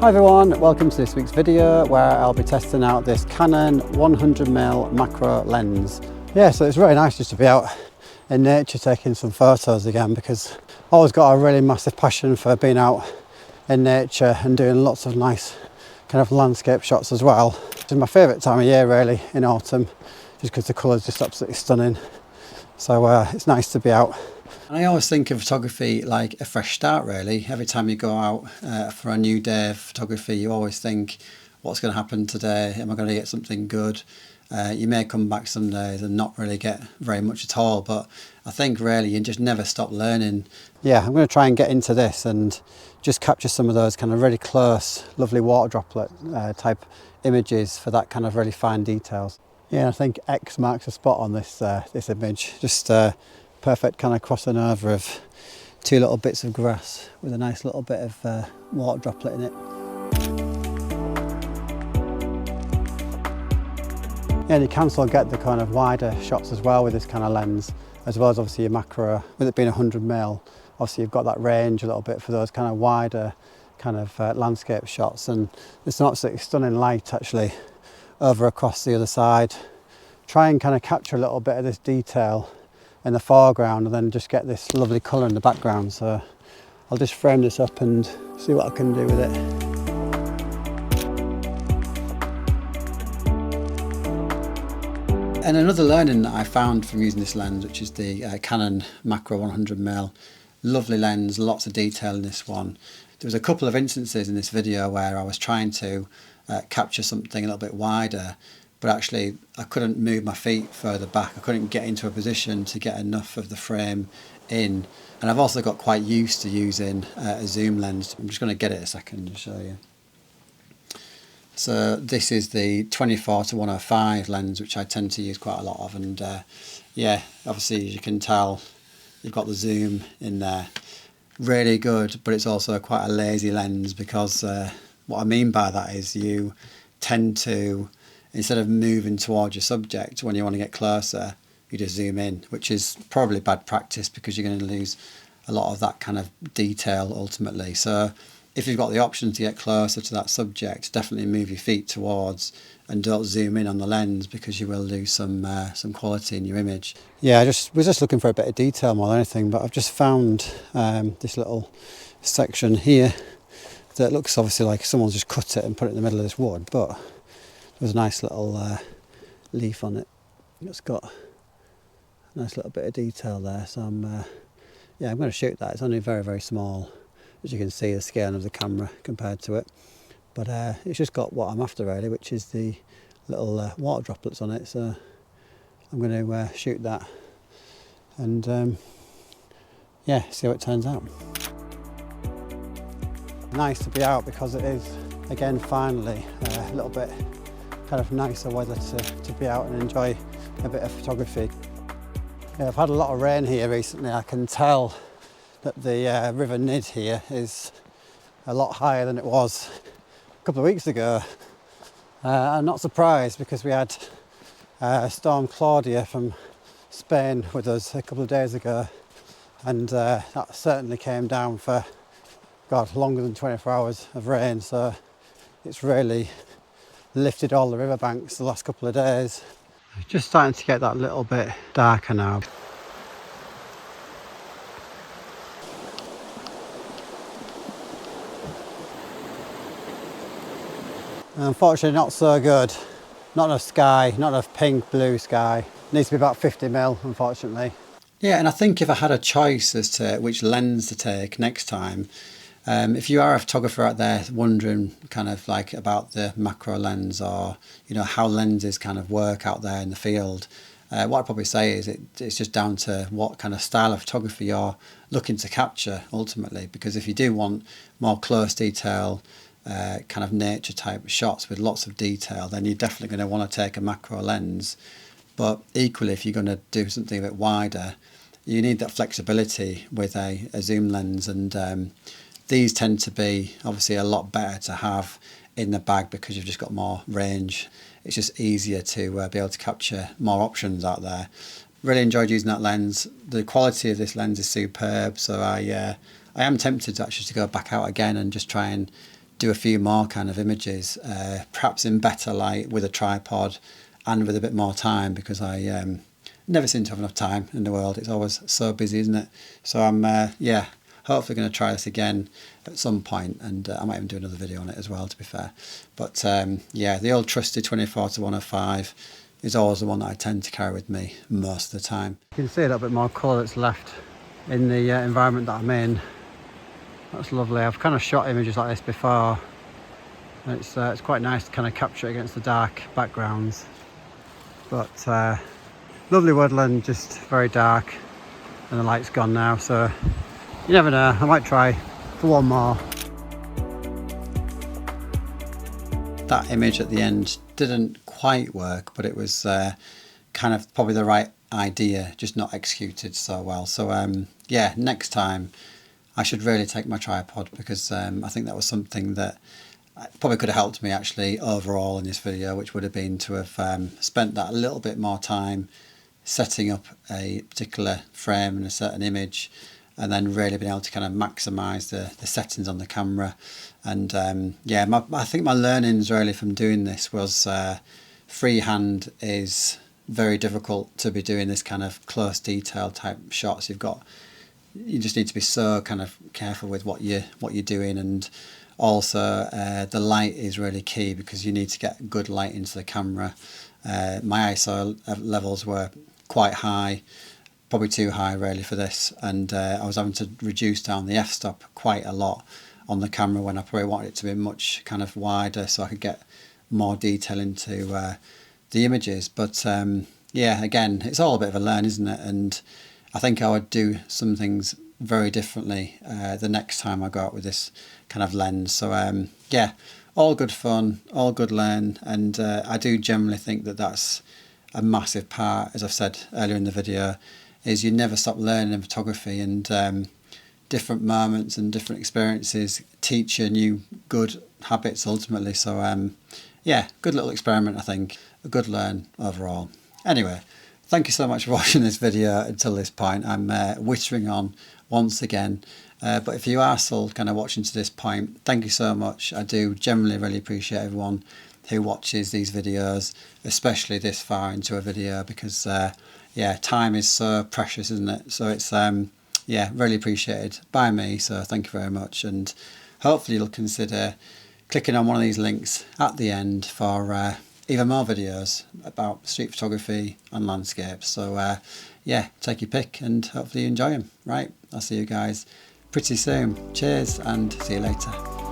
Hi everyone, welcome to this week's video where I'll be testing out this Canon 100mm macro lens. Yeah, so it's really nice just to be out in nature taking some photos again, because I've always got a really massive passion for being out in nature and doing lots of nice kind of landscape shots as well. It's my favourite time of year really, in autumn, just because the colours just absolutely stunning. So it's nice to be out. And I always think of photography like a fresh start really. Every time you go out for a new day of photography, you always think, what's going to happen today? Am I going to get something good? You may come back some days and not really get very much at all, but I think really you just never stop learning. Yeah, I'm going to try and get into this and just capture some of those kind of really close, lovely water droplet type images for that kind of really fine details. Yeah, I think X marks the spot on this this image. Just perfect kind of crossing over of two little bits of grass with a nice little bit of water droplet in it. Yeah, and you can still get the kind of wider shots as well with this kind of lens, as well as obviously your macro. With it being 100mm, obviously you've got that range a little bit for those kind of wider kind of landscape shots. And it's an absolutely stunning light actually over across the other side. Try and kind of capture a little bit of this detail in the foreground and then just get this lovely colour in the background. So I'll just frame this up and see what I can do with it. And another learning that I found from using this lens, which is the Canon Macro 100mm, lovely lens, lots of detail in this one. There was a couple of instances in this video where I was trying to capture something a little bit wider, but actually I couldn't move my feet further back. I couldn't get into a position to get enough of the frame in. And I've also got quite used to using a zoom lens. I'm just going to get it a second to show you. So this is the 24-105 lens, which I tend to use quite a lot of. And yeah, obviously as you can tell, you've got the zoom in there. Really good, but it's also quite a lazy lens, because what I mean by that is you tend to, instead of moving towards your subject when you want to get closer, you just zoom in, which is probably bad practice because you're going to lose a lot of that kind of detail ultimately. So if you've got the option to get closer to that subject, definitely move your feet towards and don't zoom in on the lens, because you will lose some quality in your image. Yeah, I was just looking for a bit of detail more than anything, but I've just found this little section here that looks obviously like someone's just cut it and put it in the middle of this wood, but there's a nice little leaf on it. It's got a nice little bit of detail there, so I'm going to shoot that. It's only very, very small, as you can see the scale of the camera compared to it, but it's just got what I'm after really, which is the little water droplets on it. So I'm going to shoot that and yeah, see how it turns out. Nice to be out because it is, again, finally a little bit kind of nicer weather to be out and enjoy a bit of photography. Yeah, I've had a lot of rain here recently. I can tell that the River Nid here is a lot higher than it was a couple of weeks ago. I'm not surprised, because we had Storm Claudia from Spain with us a couple of days ago, and that certainly came down for, God, longer than 24 hours of rain. So it's really lifted all the riverbanks the last couple of days. Just starting to get that little bit darker now. Unfortunately not so good. Not enough sky, not enough pink blue sky. Needs to be about 50mm unfortunately. Yeah, and I think if I had a choice as to which lens to take next time, if you are a photographer out there wondering kind of like about the macro lens, or you know how lenses kind of work out there in the field, what I'd probably say is it's just down to what kind of style of photography you're looking to capture ultimately. Because if you do want more close detail, kind of nature type shots with lots of detail, then you're definitely going to want to take a macro lens. But equally, if you're going to do something a bit wider, you need that flexibility with a zoom lens, and these tend to be obviously a lot better to have in the bag because you've just got more range. It's just easier to be able to capture more options out there. Really enjoyed using that lens. The quality of this lens is superb, so I am tempted actually to go back out again and just try and do a few more kind of images, perhaps in better light with a tripod and with a bit more time, because I never seem to have enough time in the world. It's always so busy, isn't it? So I'm yeah, hopefully going to try this again at some point, and I might even do another video on it as well, to be fair. But yeah, the old trusty 24-105 is always the one that I tend to carry with me most of the time. You can see a little bit more colour that's left in the environment that I'm in. That's lovely. I've kind of shot images like this before, and it's quite nice to kind of capture it against the dark backgrounds. But lovely woodland, just very dark, and the light's gone now, so you never know, I might try for one more. That image at the end didn't quite work, but it was kind of probably the right idea, just not executed so well. So yeah, next time I should really take my tripod, because I think that was something that probably could have helped me actually overall in this video, which would have been to have spent that a little bit more time setting up a particular frame and a certain image, and then really being able to kind of maximise the settings on the camera. And yeah, I think my learnings really from doing this was freehand is very difficult to be doing this kind of close detail type shots. You just need to be so kind of careful with what you're doing, and also the light is really key, because you need to get good light into the camera. My ISO levels were quite high, probably too high really for this, and I was having to reduce down the f-stop quite a lot on the camera when I probably wanted it to be much kind of wider, so I could get more detail into the images. But yeah, again, it's all a bit of a learn, isn't it? And I think I would do some things very differently the next time I go out with this kind of lens. So yeah, all good fun, all good learn, and I do generally think that that's a massive part, as I've said earlier in the video, is you never stop learning in photography, and different moments and different experiences teach you new good habits ultimately. So yeah, good little experiment, I think, a good learn overall. Anyway, thank you so much for watching this video until this point. I'm whittering on once again, but if you are still kind of watching to this point, thank you so much. I do generally really appreciate everyone who watches these videos, especially this far into a video, because yeah, time is so precious, isn't it? So it's yeah, really appreciated by me, so thank you very much, and hopefully you'll consider clicking on one of these links at the end for even more videos about street photography and landscapes. So yeah, take your pick, and hopefully you enjoy them. Right, I'll see you guys pretty soon. Cheers, and see you later.